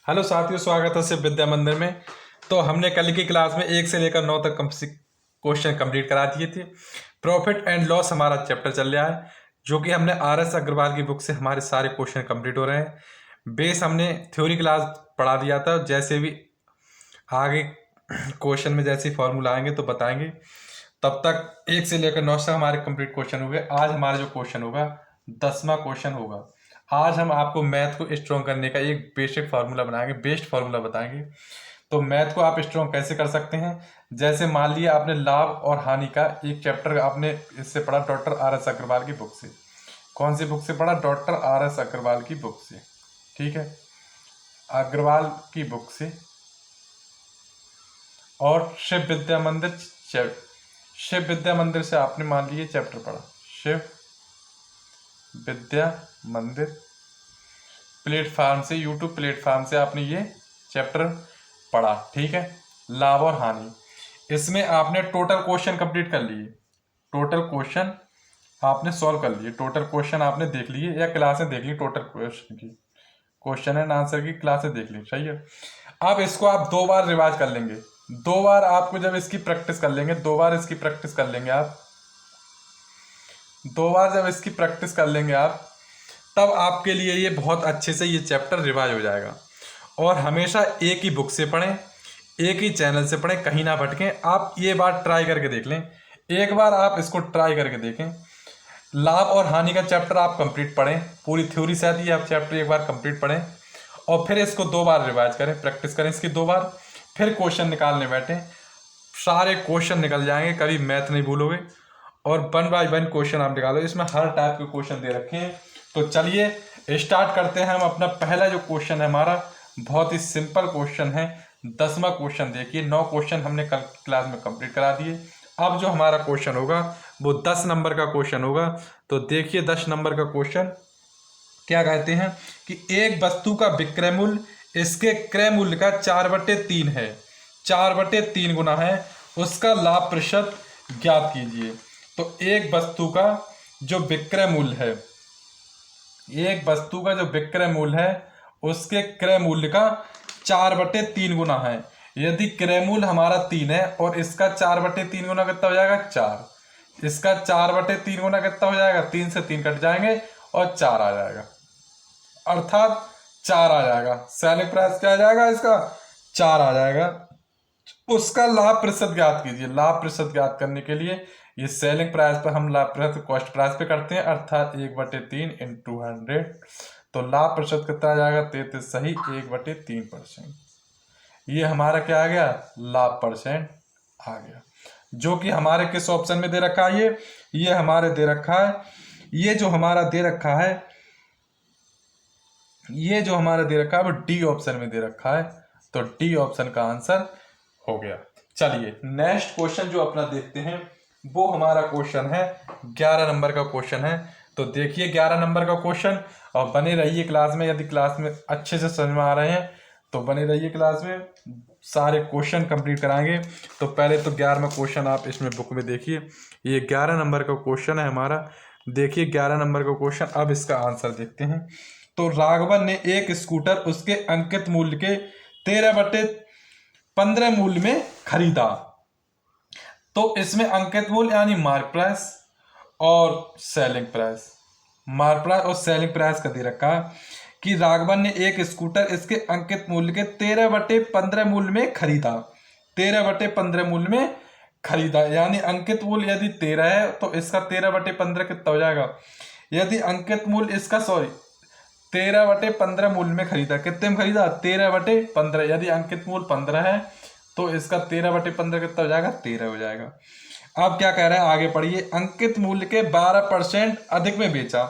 Hello साथियों, स्वागत है शिव विद्या मंदिर में। तो हमने कल की क्लास में 1 से लेकर 9 तक क्वेश्चन कंप्लीट करा दिए थे। प्रॉफिट एंड लॉस हमारा चैप्टर चल रहा है, जो कि हमने RS अग्रवाल की बुक से हमारे सारे क्वेश्चन कंप्लीट हो रहे हैं। बेस हमने थ्योरी क्लास पढ़ा दिया था, जैसे भी आगे क्वेश्चन में जैसे फॉर्मूला आएंगे तो बताएंगे। तब तक 1 से लेकर 9 तक हमारे कंप्लीट क्वेश्चन हो गए। आज हमारा जो क्वेश्चन होगा 10वां क्वेश्चन होगा। आज हम आपको मैथ को स्ट्रॉन्ग करने का एक बेसिक फार्मूला बनाएंगे, बेस्ट फार्मूला बताएंगे। तो मैथ को आप स्ट्रॉन्ग कैसे कर सकते हैं, जैसे मान लिया आपने लाभ और हानि का एक चैप्टर आपने इससे पढ़ा डॉक्टर RS अग्रवाल की बुक से। कौन सी बुक से पढ़ा? डॉक्टर RS अग्रवाल की बुक से। ठीक है, अग्रवाल की बुक से। और शिव विद्या मंदिर से आपने मान लीजिए चैप्टर पढ़ा, शिव विद्या मंदिर प्लेटफार्म से, यूट्यूब प्लेटफार्म से आपने ये चैप्टर पढ़ा। ठीक है, लाभ और हानि। इसमें आपने टोटल क्वेश्चन कंप्लीट कर लिए, टोटल क्वेश्चन आपने सॉल्व कर लिए, टोटल क्वेश्चन आपने देख लिए या क्लासें देख ली, टोटल क्वेश्चन की क्वेश्चन एंड आंसर की क्लासें देख ली। सही है। अब इसको आप 2 बार रिवाइज कर लेंगे। 2 बार आपको जब इसकी प्रैक्टिस कर लेंगे, 2 बार इसकी प्रैक्टिस कर लेंगे आप, 2 बार जब इसकी प्रैक्टिस कर लेंगे आप, तब आपके लिए ये बहुत अच्छे से ये चैप्टर रिवाइज हो जाएगा। और हमेशा एक ही बुक से पढ़ें, एक ही चैनल से पढ़ें, कहीं ना भटकें। आप ये बात ट्राई करके देख लें, एक बार आप इसको ट्राई करके देखें। लाभ और हानि का चैप्टर आप कंप्लीट पढ़ें, पूरी थ्योरी से आती है, आप चैप्टर एक बार कंप्लीट पढ़ें और फिर इसको 2 बार रिवाइज करें, प्रैक्टिस करें इसकी 2 बार। फिर क्वेश्चन निकालने बैठें, सारे क्वेश्चन निकल जाएंगे, कभी मैथ नहीं भूलोगे। और 1 बाय 1 क्वेश्चन आप निकालो, इसमें हर टाइप के क्वेश्चन दे रखे हैं। तो चलिए स्टार्ट करते हैं। हम अपना पहला जो क्वेश्चन है हमारा बहुत ही सिंपल क्वेश्चन है। 10वां क्वेश्चन देखिए, 9 क्वेश्चन हमने कल क्लास में कंप्लीट करा दिए। अब जो हमारा क्वेश्चन होगा वो 10 नंबर का क्वेश्चन होगा। तो देखिए 10 नंबर का क्वेश्चन क्या कहते हैं कि एक वस्तु का विक्रय मूल्य इसके क्रय मूल्य का 4/3 है, 4/3 गुना है, उसका लाभ प्रतिशत ज्ञात कीजिए। तो एक वस्तु का जो विक्रय मूल्य है, एक वस्तु का जो विक्रय मूल्य है उसके क्रय मूल्य का 4/3 गुना है। यदि क्रय मूल्य हमारा 3 है और इसका 4/3 गुना कितना हो जाएगा? 4। इसका 4/3 गुना कितना हो जाएगा? 3 से 3 कट जाएंगे और 4 आ जाएगा, अर्थात 4 आ जाएगा। सेलिंग प्राइस क्या आ जाएगा? इसका 4 आ जाएगा। उसका लाभ प्रतिशत ज्ञात कीजिए। लाभ प्रतिशत ज्ञात करने के लिए ये सेलिंग प्राइस पर हम लाभ प्रतिशत कॉस्ट प्राइस पे करते हैं, अर्थात 1/3 इंटू 100। तो लाभ प्रतिशत कितना आ जाएगा? 33 सही, 1/3%। ये हमारा क्या आ गया? लाभ परसेंट आ गया, जो कि हमारे किस ऑप्शन में दे रखा है? ये हमारे दे रखा है, ये जो हमारा दे रखा है, ये जो हमारा दे रखा है वो डी ऑप्शन में दे रखा है। तो डी ऑप्शन का आंसर हो गया। चलिए नेक्स्ट क्वेश्चन जो अपना देखते हैं वो हमारा क्वेश्चन है 11 नंबर का क्वेश्चन है। तो देखिए 11 नंबर का क्वेश्चन और बने रहिए क्लास में। यदि क्लास में अच्छे से समझ में आ रहे हैं तो बने रहिए क्लास में, सारे क्वेश्चन कंप्लीट कराएंगे। तो पहले तो 11वां क्वेश्चन आप इसमें बुक में देखिए, ये 11 नंबर का क्वेश्चन है हमारा। देखिए 11 नंबर का क्वेश्चन, अब इसका आंसर देखते हैं। तो राघवन ने एक स्कूटर उसके अंकित मूल्य के 13/15 मूल्य में खरीदा। तो इसमें अंकित मूल्य यानी मार्क प्राइस और सेलिंग प्राइस, मार्क प्राइस और सेलिंग प्राइस का दे रखा कि राघवन ने एक स्कूटर इसके अंकित मूल्य के 13/15 मूल्य में खरीदा। 13/15 मूल्य में खरीदा, यानी अंकित मूल्य यदि 13 है तो इसका 13/15 कितना हो जाएगा? यदि अंकित मूल्य इसका 13/15 मूल्य में खरीदा, कितने में खरीदा? 13/15। यदि अंकित मूल्य 15 है तो इसका 13/15 कितना हो जाएगा? 13 हो जाएगा। अब क्या कह रहे हैं, आगे पढ़िए। अंकित मूल्य के 12% अधिक में बेचा।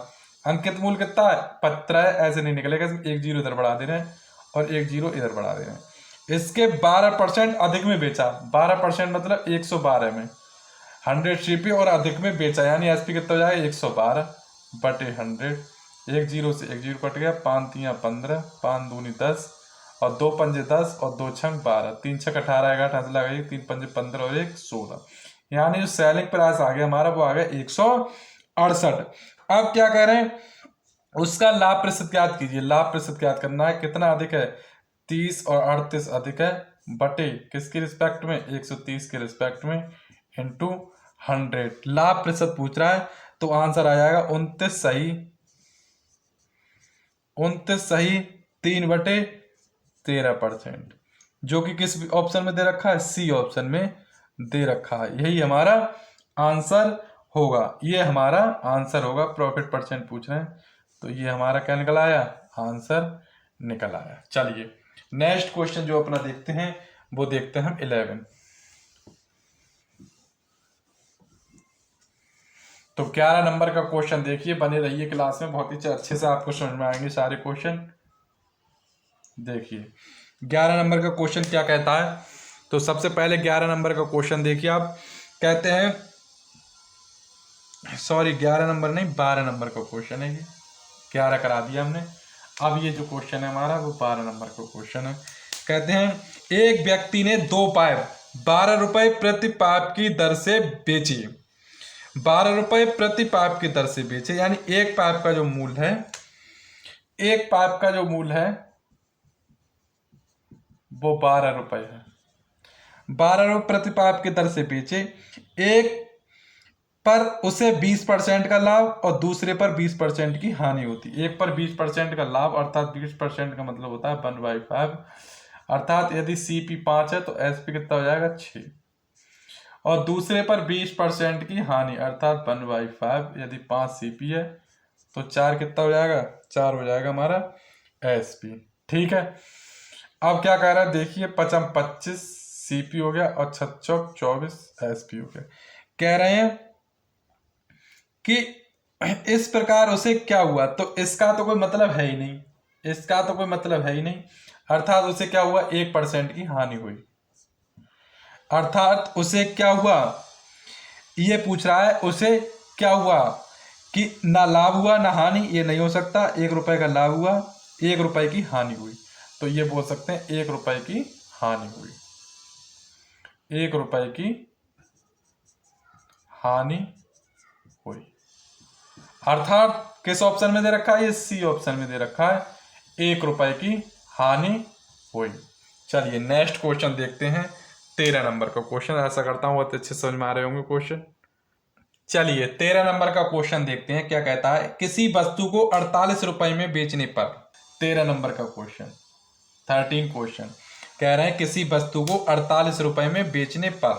अंकित मूल्य कितना है? 15 है, ऐसे नहीं निकलेगा, एक जीरो इधर बढ़ा दे रहे हैं और एक जीरो इधर बढ़ा दे रहे हैं। इसके 12% अधिक में बेचा, 12% मतलब 112 में, 100 सीपी और अधिक में बेचा, यानी एसपी कितना हो जाएगा? 112/100। एक जीरो से एक जीरो कट गया, 5 3 15, 5 दूनी 10 और 2 पंजे 10 और 2 छंग 12, 3 छक 18, 11 लगा, 3 पंजे 15 और 1 16, यानी जो सेलिंग प्राइस आ गया हमारा वो आ गया 168। अब क्या कह रहे हैं, उसका लाभ प्रतिशत ज्ञात कीजिए। लाभ प्रतिशत ज्ञात करना है, कितना अधिक है? 30 और 38 अधिक है बटे किसके रिस्पेक्ट में 130 के रिस्पेक्ट में इंटू 100। लाभ प्रतिशत पूछ रहा है तो आंसर आ जाएगा 29 सही 3/13%, जो कि किस ऑप्शन में दे रखा है, सी ऑप्शन में दे रखा है। यही हमारा आंसर होगा, ये हमारा आंसर होगा। प्रॉफिट परसेंट पूछ रहे हैं तो ये हमारा क्या निकल आया, आंसर निकल आया। चलिए नेक्स्ट क्वेश्चन जो अपना देखते हैं वो देखते हैं हम 11। तो 11 नंबर का क्वेश्चन देखिए, बने रहिए क्लास में, बहुत ही अच्छे से आपको समझ में आएंगे सारे क्वेश्चन। देखिए 11 नंबर का क्वेश्चन क्या कहता है। तो सबसे पहले 11 नंबर का क्वेश्चन देखिए, आप कहते हैं, सॉरी 11 नंबर नहीं 12 नंबर का क्वेश्चन है, ये 11 करा दिया हमने। अब ये जो क्वेश्चन है हमारा वो 12 नंबर का क्वेश्चन है। कहते हैं एक व्यक्ति ने 2 पाइप 12 रुपए प्रति पाइप की दर से बेची, 12 रुपए प्रति पाइप की दर से बेचे, यानी एक पाइप का जो मूल्य है, एक पाइप का जो मूल्य है वो 12 रुपए है। 12 रुपए प्रति पाइप की दर से बेचे, एक पर उसे 20% का लाभ और दूसरे पर 20% की हानि होती है। एक पर 20% का लाभ अर्थात 20% का मतलब होता है 1/5, अर्थात यदि CP 5 है तो SP कितना हो जाएगा 6, और दूसरे पर 20% की हानि अर्थात 1/5, यदि 5 CP है तो 4 कितना हो जाएगा, 4 हो जाएगा हमारा SP। ठीक है, अब क्या कह रहा है देखिए, 25 CP हो गया और 24 SP हो गया। कह रहे हैं कि इस प्रकार उसे क्या हुआ, तो इसका तो कोई मतलब है ही नहीं, इसका तो कोई मतलब है ही नहीं, अर्थात उसे क्या हुआ, 1% की हानि हुई। अर्थात उसे क्या हुआ, ये पूछ रहा है उसे क्या हुआ कि ना लाभ हुआ ना हानि, ये नहीं हो सकता। 1 रुपए का लाभ हुआ, 1 रुपए की हानि हुई, तो ये बोल सकते हैं 1 रुपए की हानि हुई, 1 रुपए की हानि हुई। अर्थात किस ऑप्शन में दे रखा है, ये C ऑप्शन में दे रखा है, 1 रुपए की हानि हुई। चलिए नेक्स्ट क्वेश्चन देखते हैं, 13 नंबर का क्वेश्चन। ऐसा करता हूँ बहुत अच्छे समझ में आ रहे होंगे क्वेश्चन। चलिए 13 नंबर का क्वेश्चन देखते हैं, क्या कहता है, किसी वस्तु को 48 रुपए में बेचने पर, 13 नंबर का क्वेश्चन, 13 क्वेश्चन कह रहे हैं किसी वस्तु को 48 रुपए में बेचने पर,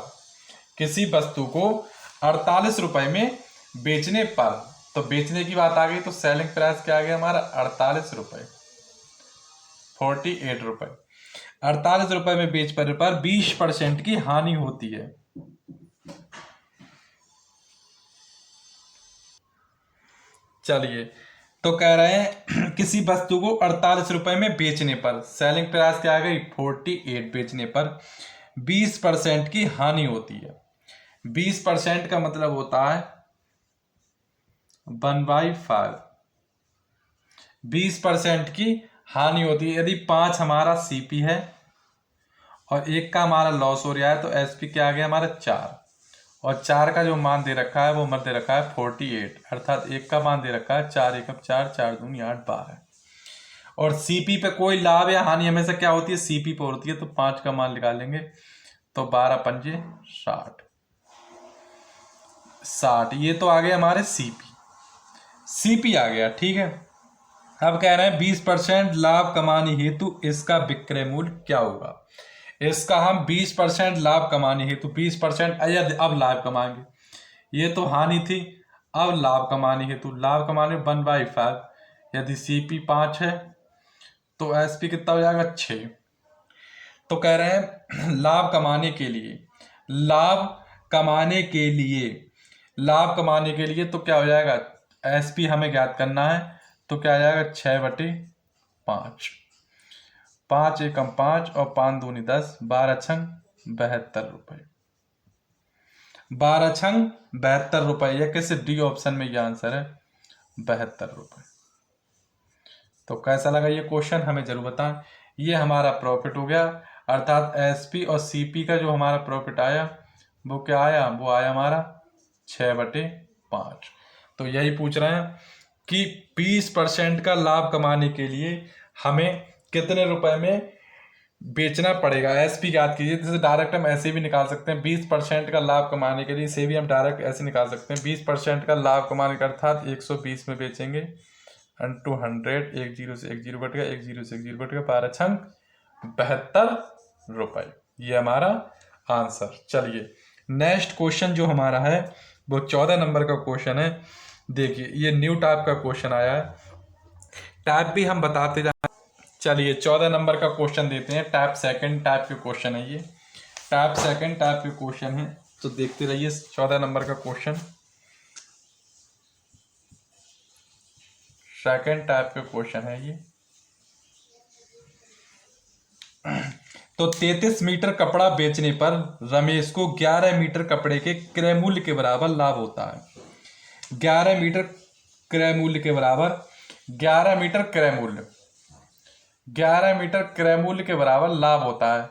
किसी वस्तु को 48 रुपए में बेचने पर, तो बेचने की बात आ गई तो सेलिंग प्राइस क्या आ गया हमारा, 48 रुपए, 48 रुपए। 48 रुपए में बेच पर 20% की हानि होती है। चलिए तो कह रहे हैं किसी वस्तु को 48 रुपए में बेचने पर, सेलिंग प्राइस क्या आ गई 48, बेचने पर 20% की हानि होती है। 20% का मतलब होता है 1/5, 20% की हानि होती है। यदि 5 हमारा CP है और 1 का हमारा लॉस हो रहा है तो SP क्या आ गया हमारा 4, और 4 का जो मान दे रखा है वो मत दे रखा है 48, अर्थात 1 का मान दे रखा है 4 एकम 4, 4 दूनी 8, 12, और CP पे कोई लाभ या हानि हमेशा क्या होती है, CP पे होती है, तो 5 का मान निकालेंगे तो 12 पंजे 60, ये तो आ गए हमारे CP आ गया। ठीक है, अब कह रहे हैं 20% लाभ कमाने हेतु इसका विक्रय मूल्य क्या होगा। इसका हम 20% लाभ कमाने हेतु 20% अब लाभ कमाएंगे, ये तो हानि थी, अब लाभ कमाने हेतु, लाभ कमाने 1/5, यदि CP 5 है तो SP कितना हो जाएगा 6। तो कह रहे हैं लाभ कमाने के लिए, लाभ कमाने के लिए, लाभ कमाने के लिए तो क्या हो जाएगा, SP हमें ज्ञात करना है, तो क्या आ जाएगा 6/5, 5 एकम 5 और 5 दूनी 10, 12 छंग 72 रुपए, 12 छंग 72 रुपए, या किस D ऑप्शन में ये आंसर है 72 रुपए। तो कैसा लगा ये क्वेश्चन हमें जरूर बताएं। ये हमारा प्रॉफिट हो गया, अर्थात SP और CP का जो हमारा प्रॉफिट आया वो क्या आया, वो आया हमारा 6/5। तो यही पूछ रहे हैं कि 20% का लाभ कमाने के लिए हमें कितने रुपए में बेचना पड़ेगा। एसपी ज्ञात कीजिए। जैसे डायरेक्ट हम ऐसे भी निकाल सकते हैं, 20% का लाभ कमाने के लिए इसे भी हम डायरेक्ट ऐसे निकाल सकते हैं। 20% का लाभ कमाने का अर्थात 120 में बेचेंगे, इंटू 100, 1 जीरो से 1 जीरो कट गया, 1 जीरो से 1 जीरो कट गया, 12 छंग 72 रुपये। ये हमारा आंसर। चलिए नेक्स्ट क्वेश्चन जो हमारा है वो 14 नंबर का क्वेश्चन है। देखिए ये न्यू टाइप का क्वेश्चन आया है, टाइप भी हम बताते जा। चलिए 14 नंबर का क्वेश्चन देते हैं। टाइप सेकंड टाइप के क्वेश्चन है ये, टाइप सेकंड टाइप के क्वेश्चन है, तो देखते रहिए 14 नंबर का क्वेश्चन। सेकंड टाइप के क्वेश्चन है ये। तो 33 मीटर कपड़ा बेचने पर रमेश को 11 मीटर कपड़े के क्रय मूल्य के बराबर लाभ होता है। 11 मीटर क्रय मूल्य के बराबर, 11 मीटर क्रय मूल्य, 11 मीटर क्रय मूल्य के बराबर लाभ होता है।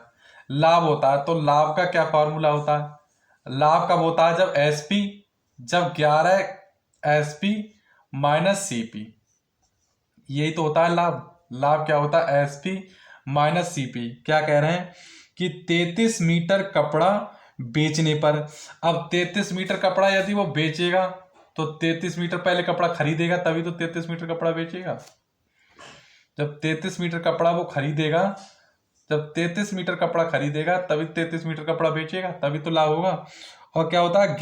लाभ होता है तो लाभ का क्या फॉर्मूला होता है? लाभ कब होता है? जब एसपी, जब 11 एसपी माइनस सीपी, यही तो होता है लाभ। लाभ क्या होता है? SP minus CP. क्या कह रहे हैं कि 33 मीटर कपड़ा बेचने पर, अब 33 मीटर कपड़ा यदि वो बेचेगा तो 33 मीटर पहले कपड़ा खरीदेगा, तभी तो 33 मीटर कपड़ा बेचेगा। जब 33 मीटर कपड़ा वो खरीदेगा, जब 33 मीटर कपड़ा खरीदेगा तभी 33 मीटर कपड़ा बेचेगा, तभी तो लाभ होगा। और क्या होता है?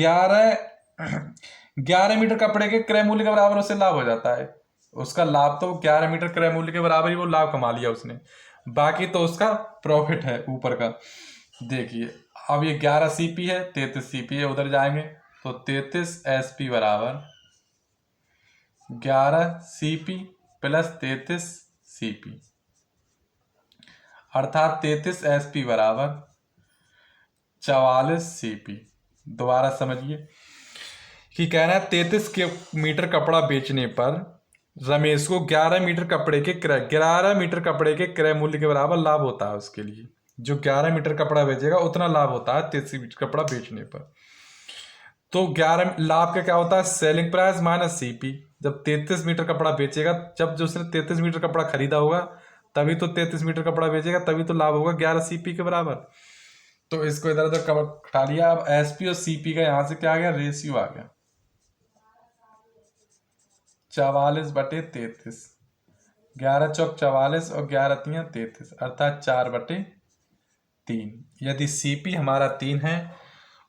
11 मीटर कपड़े के क्रय मूल्य के बराबर उससे लाभ हो जाता है। उसका लाभ तो 11 मीटर क्रय मूल्य के बराबर ही वो लाभ कमा लिया उसने, बाकी तो उसका प्रॉफिट है ऊपर का। देखिए अब ये 11 सीपी है, 33 सीपी है, उधर जाएंगे तो 33 एसपी बराबर 11 सीपी प्लस 33 सीपी, अर्थात 33 एसपी बराबर 44 सीपी। दोबारा समझिए कि कहना है 33 मीटर कपड़ा बेचने पर रमेश को 11 मीटर कपड़े के क्रय 11 मीटर कपड़े के क्रय मूल्य के बराबर लाभ होता है। उसके लिए जो 11 मीटर कपड़ा बेचेगा उतना लाभ होता है 33 मीटर कपड़ा बेचने पर। तो 11 लाभ का क्या होता है? Selling price minus CP. जब 33 मीटर कपड़ा बेचेगा, जब जो उसने 33 मीटर कपड़ा खरीदा होगा तभी तो 33 मीटर कपड़ा बेचेगा, तभी तो लाभ होगा 11 सीपी के बराबर। तो इसको इधर उधर कवर उठा लिया। अब एसपी और सीपी का यहां से क्या आ गया? रेशियो आ गया 44/33। 11 चौक 44 और 11 तियां 33, अर्थात 4/3। यदि सीपी हमारा 3 है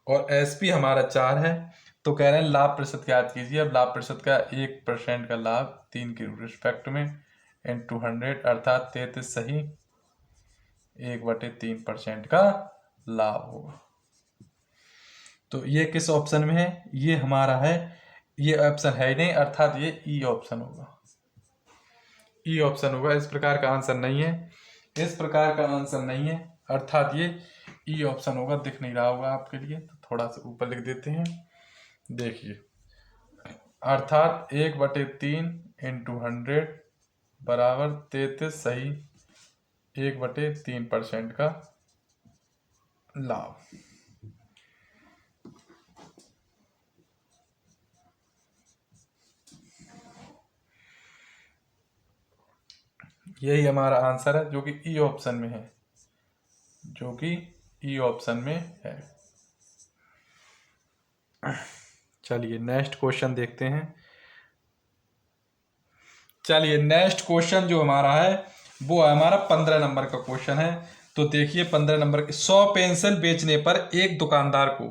और एसपी हमारा 4 है तो कह रहे हैं लाभ प्रतिशत ज्ञात कीजिए। अब लाभ प्रतिशत का 1% का लाभ 3 के रिस्पेक्ट में इंटू 100, अर्थात 33 सही 1/3% का लाभ होगा। तो ये किस ऑप्शन में है? ये हमारा है, ये ऑप्शन है ही नहीं, अर्थात ये ई ऑप्शन होगा। ई ऑप्शन होगा, इस प्रकार का आंसर नहीं है, इस प्रकार का आंसर नहीं है, अर्थात ये ई ऑप्शन होगा। दिख नहीं रहा होगा आपके लिए तो थोड़ा सा ऊपर लिख देते हैं। देखिए अर्थात 1/3 इंटू 100 बराबर 33 सही 1/3% का लाभ। यही हमारा आंसर है जो कि ई ऑप्शन में है, जो कि ई ऑप्शन में है। चलिए नेक्स्ट क्वेश्चन देखते हैं। चलिए नेक्स्ट क्वेश्चन जो हमारा है वो हमारा 15 नंबर का क्वेश्चन है। तो देखिए 15 नंबर के 100 पेंसिल बेचने पर एक दुकानदार को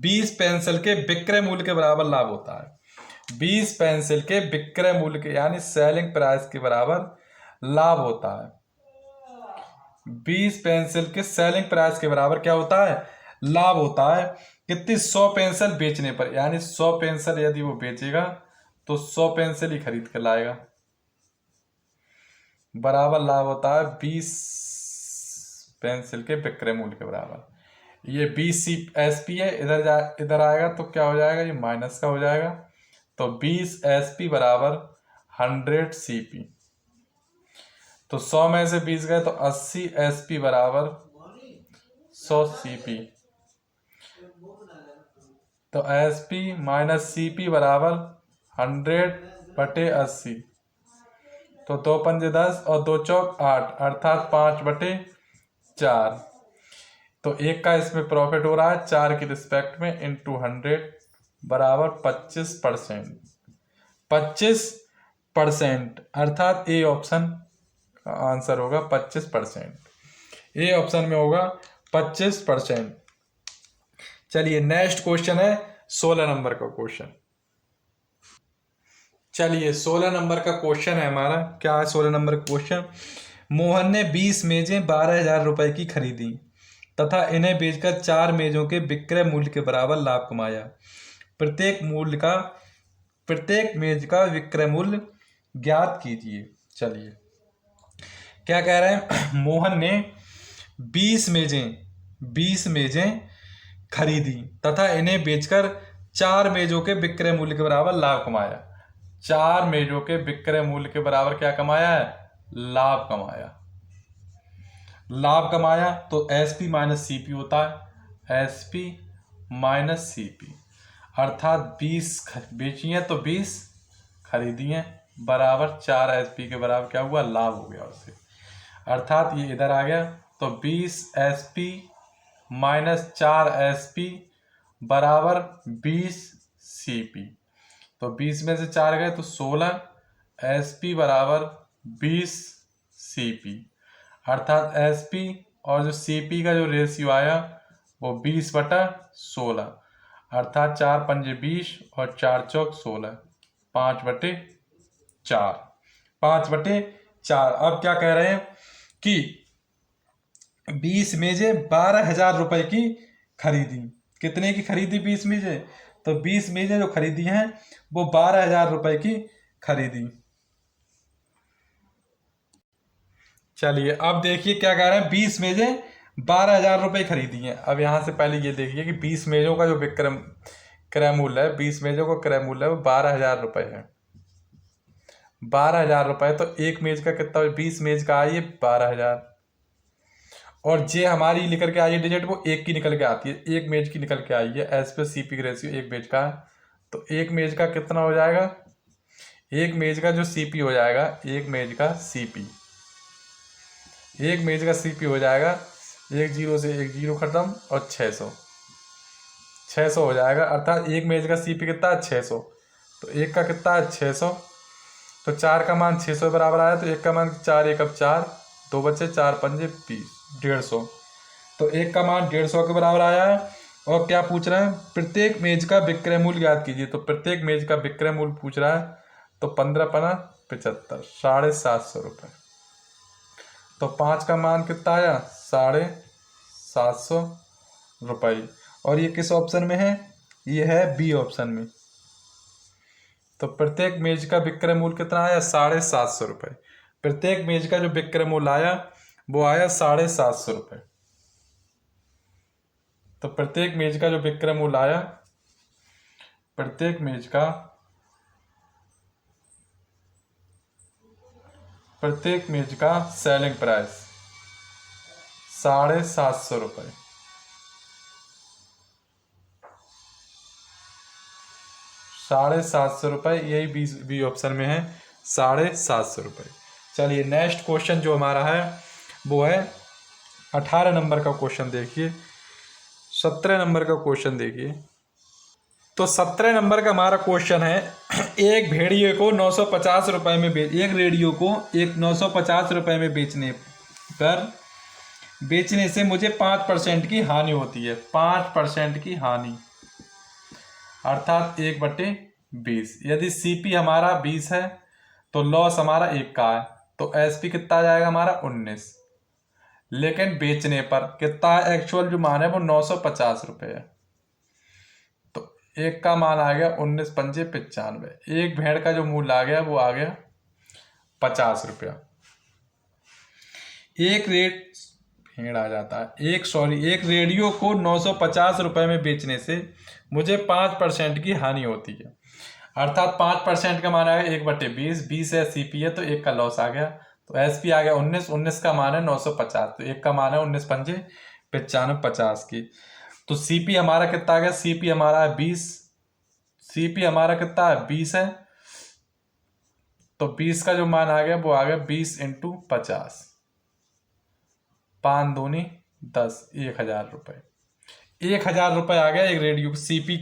20 पेंसिल के विक्रय मूल्य के बराबर लाभ होता है। 20 पेंसिल के विक्रय मूल्य के यानी सेलिंग प्राइस के बराबर लाभ होता है। 20 पेंसिल के सेलिंग प्राइस के बराबर क्या होता है? लाभ होता है। कितनी? 100 पेंसिल बेचने पर, यानी 100 पेंसिल यदि वो बेचेगा तो 100 पेंसिल ही खरीद कर लाएगा, बराबर लाभ होता है 20 पेंसिल के विक्रय मूल्य के बराबर। ये 20 एसपी है, इधर आएगा तो क्या हो जाएगा? ये माइनस का हो जाएगा। तो 20 एसपी बराबर 100 सीपी। तो 100 में से 20 गए तो 80 एसपी बराबर 100 सीपी। तो एसपी माइनस सीपी बराबर 100/80। तो 2 पंजे 10 और 2 चौक 8, अर्थात 5/10 4। तो एक का इसमें प्रॉफिट हो रहा है 4 की रिस्पेक्ट में इंटू 100 बराबर 25%। 25%, अर्थात ए ऑप्शन का आंसर होगा 25%। ए ऑप्शन में होगा 25%। चलिए नेक्स्ट क्वेश्चन है 16 नंबर का क्वेश्चन। चलिए 16 नंबर का क्वेश्चन है हमारा, क्या है 16 नंबर का क्वेश्चन। मोहन ने 20 मेजें 12,000 रुपए की खरीदी तथा इन्हें बेचकर 4 मेजों के विक्रय मूल्य के बराबर लाभ कमाया। प्रत्येक मूल्य का प्रत्येक मेज का विक्रय मूल्य ज्ञात कीजिए। चलिए क्या कह रहे हैं मोहन ने 20 मेजें 20 मेजें खरीदी तथा इन्हें बेचकर 4 मेजों के विक्रय मूल्य के बराबर लाभ कमाया। 4 मेजों के विक्रय मूल्य के बराबर क्या कमाया है? लाभ कमाया। लाभ कमाया तो S P minus C P होता है, S P minus C P, अर्थात 20 बेची हैं तो 20 खरीदी हैं बराबर 4 एस पी के बराबर क्या हुआ? लाभ हो गया उससे, अर्थात ये इधर आ गया। तो 20 S P minus 4 S P बराबर 20 सी पी। तो 20 में से 4 गए तो 16 एस पी बराबर 20 सी पी, अर्थात एस पी और जो सी पी का जो रेशियो आया वो 20/16, अर्थात 4 पंजे 20 और 4 चौक 16, 5/4, 5/4। अब क्या कह रहे हैं कि 20 मेजें 12,000 रुपए की खरीदी। कितने की खरीदी 20 मेजें? तो 20 मेजें जो खरीदी हैं वो 12,000 रुपए की खरीदी। चलिए अब देखिए क्या कह रहे हैं, 20 मेजें 12,000 रुपए खरीदी हैं। अब यहाँ से पहले ये देखिए कि 20 मेजों का जो विक्रम क्रय मूल्य है, 20 मेजों का क्रय मूल्य है वो 12,000 रुपए है। 12,000 रुपए, तो एक मेज का कितना? 20 मेज का आई है 12,000, और जे हमारी निकल के आई है डिजिट वो एक की निकल के आती है, एक मेज की निकल के आई है। एस पे सी पी रेशियो एक मेज का है, तो एक मेज का कितना हो जाएगा? एक मेज का जो सीपी हो जाएगा, एक मेज का सीपी, एक मेज का सीपी हो जाएगा, एक जीरो से एक जीरो खत्म और 600, 600 हो जाएगा, अर्थात एक मेज का सीपी कितना है? 600। तो एक का कितना है? 600। तो 4 का मान 600 बराबर आया, तो एक का मान 4 एक अब 4, 2 बचे 4 पंजे 20, 150। तो एक का मान 150 के बराबर आया है। और क्या पूछ रहे हैं? प्रत्येक मेज का विक्रय मूल्य ज्ञात कीजिए। तो प्रत्येक मेज का विक्रय मूल्य पूछ रहा है, तो 15×5 = 750 तो 5 का मान कितना आया? 750 और ये किस ऑप्शन में है? ये है बी ऑप्शन में। तो प्रत्येक मेज का विक्रय मूल्य कितना आया? 750 प्रत्येक मेज का जो विक्रय मूल्य आया वो आया 750। तो प्रत्येक मेज का जो विक्रय मूल्य आया, प्रत्येक मेज का सेलिंग प्राइस 750 750 यही बी ऑप्शन में है, 750। चलिए नेक्स्ट क्वेश्चन जो हमारा है वो है 18 नंबर का क्वेश्चन देखिए। 17 नंबर का क्वेश्चन देखिए। तो 17 नंबर का हमारा क्वेश्चन है, एक भेड़िए को 950 रुपये में एक रेडियो को 950 रुपये में बेचने से मुझे 5% की हानि होती है। 5% की हानि, अर्थात 1/20। यदि सीपी हमारा 20 है तो लॉस हमारा 1 का है, तो एसपी कितना आ जाएगा हमारा? 19। लेकिन बेचने पर कितना है? एक्चुअल जो मान है वो 950 रुपये है, तो एक का मान आ गया 19 पंजे 95। एक भेड़ का जो मूल्य आ गया वो आ गया 50 रुपया। एक रेट भेड़ आ जाता है एक रेडियो को 950 रुपये में बेचने से मुझे 5% की हानि होती है, अर्थात 5% का मान आएगा 1/20। 20 है सीपी है तो एक का लॉस आ गया, तो एसपी आ गया 19। 19 का मान है 950, तो एक का मान है 19 पंजे 95, 50 की। तो सीपी हमारा कितना आ गया? सीपी हमारा है 20। सीपी हमारा कितना है? 20 है, तो 20 का जो मान आ गया वो आ गया 20 × 50, 5 दूनी 10, 1000 रुपये। 1000 रुपये आ गया एक रेडियो सीपी,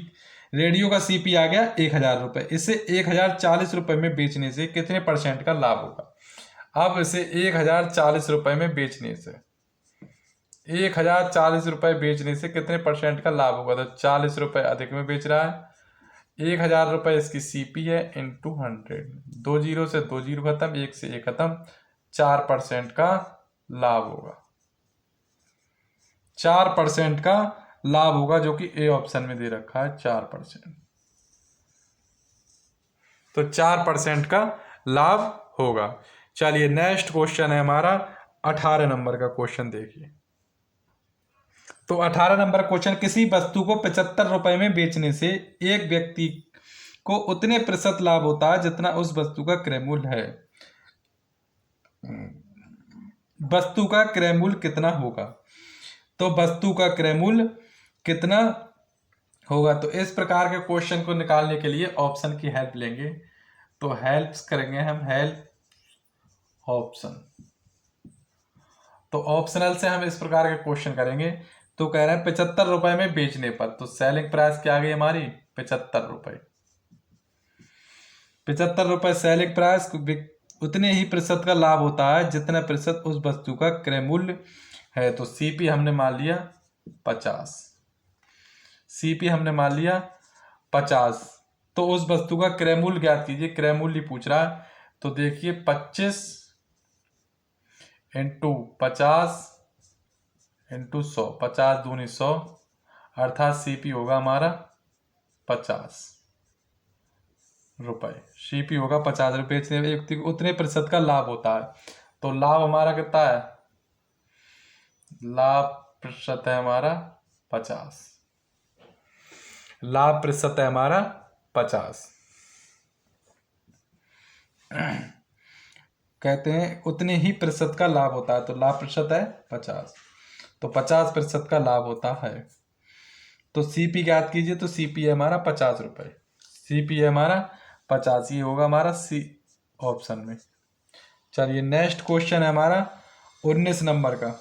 रेडियो का सीपी आ गया 1000 रुपये। इसे 1040 रुपये में बेचने से कितने परसेंट का लाभ होगा? अब इसे 1040 रुपये में बेचने से 1040 रुपये बेचने से कितने परसेंट का लाभ होगा? तो 40 रुपये अधिक में बेच रहा है। 1000 रुपये इसकी सीपी है इंटू 100, 2 जीरो से 2 जीरो खत्म, 1 से 1 खत्म, 4% का लाभ होगा। 4% का लाभ होगा, जो कि ए ऑप्शन में दे रखा है 4%। तो 4% का लाभ होगा। चलिए नेक्स्ट क्वेश्चन है हमारा 18 नंबर का क्वेश्चन देखिए। तो 18 नंबर क्वेश्चन, किसी वस्तु को 75 रुपए में बेचने से एक व्यक्ति को उतने प्रतिशत लाभ होता है जितना उस वस्तु का क्रय मूल्य है। वस्तु का क्रय मूल्य कितना होगा? तो वस्तु का क्रय मूल्य कितना होगा? तो इस प्रकार के क्वेश्चन को निकालने के लिए ऑप्शन की हेल्प लेंगे। तो हेल्प करेंगे हम, हेल्प ऑप्शन। तो ऑप्शनल से हम इस प्रकार के क्वेश्चन करेंगे। तो कह रहे हैं 75 रुपए में बेचने पर, तो सेलिंग प्राइस क्या आ गई हमारी? 75 रुपए। 75 रुपए सेलिंग प्राइस, उतने ही प्रतिशत का लाभ होता है जितना प्रतिशत उस वस्तु का क्रय मूल्य है। तो सीपी हमने मान लिया 50, सीपी हमने मान लिया 50। तो उस वस्तु का क्रय मूल्य ज्ञात कीजिए, क्रय मूल्य पूछ रहा है। तो देखिए 25 इंटू 50 इंटू 100, 50 दूनी 100, अर्थात सीपी होगा हमारा 50 रुपये। सीपी होगा 50 रुपये से व्यक्ति को उतने प्रतिशत का लाभ होता है। तो लाभ हमारा कितना है? लाभ प्रतिशत है हमारा 50, लाभ प्रतिशत है हमारा 50। कहते हैं उतने ही प्रतिशत का लाभ होता है, तो लाभ प्रतिशत है 50, तो 50% का लाभ होता है। तो सीपी ज्ञात कीजिए। तो सीपी है हमारा 50 रुपये, सीपी है हमारा 50, ये होगा हमारा सी ऑप्शन में। चलिए नेक्स्ट क्वेश्चन है हमारा 19 नंबर का।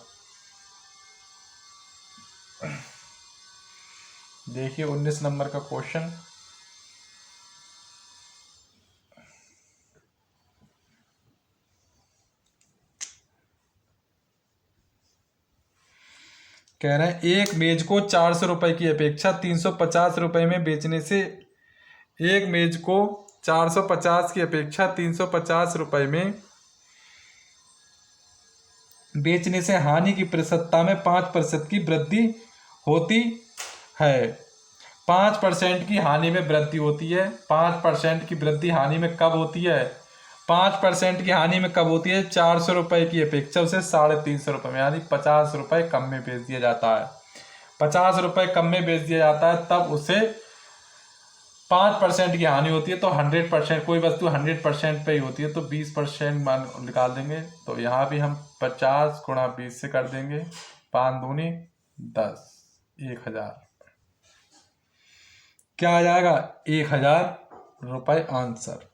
देखिए 19 नंबर का क्वेश्चन, कह रहे हैं एक मेज को 400 रुपए की अपेक्षा 350 रुपए में बेचने से, एक मेज को 450 की अपेक्षा 350 रुपए में बेचने से हानि की प्रतिशतता में 5% की वृद्धि होती है। 5% की हानि में वृद्धि होती है। 5% की वृद्धि हानि में कब होती है? 5% की हानि में कब होती है? 400 रुपए की अपेक्षा उसे 350 रुपये में, यानी 50 रुपये कम में बेच दिया जाता है। 50 रुपये कम में बेच दिया जाता है, तब उसे 5% की हानि होती है। तो 100%, कोई वस्तु 100% पे ही होती है, तो 20% मान निकाल देंगे। तो यहाँ भी हम 50 गुणा 20 से कर देंगे, 5 दूनी 10, 1000। क्या आ जाएगा? 1000 रुपये आंसर।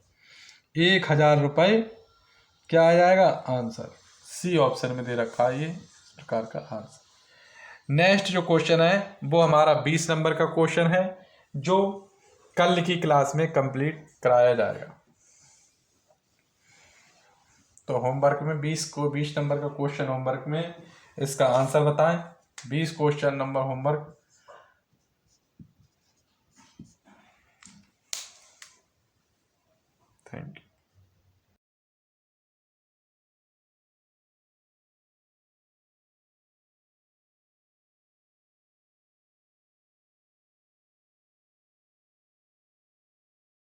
1000 रुपये क्या आ जाएगा? आंसर। सी ऑप्शन में दे रखा है ये इस प्रकार का आंसर। नेक्स्ट जो क्वेश्चन है वो हमारा 20 नंबर का क्वेश्चन है, जो कल की क्लास में कंप्लीट कराया जाएगा। तो होमवर्क में 20 नंबर का क्वेश्चन होमवर्क में, इसका आंसर बताएं। 20 question number homework. Thank you.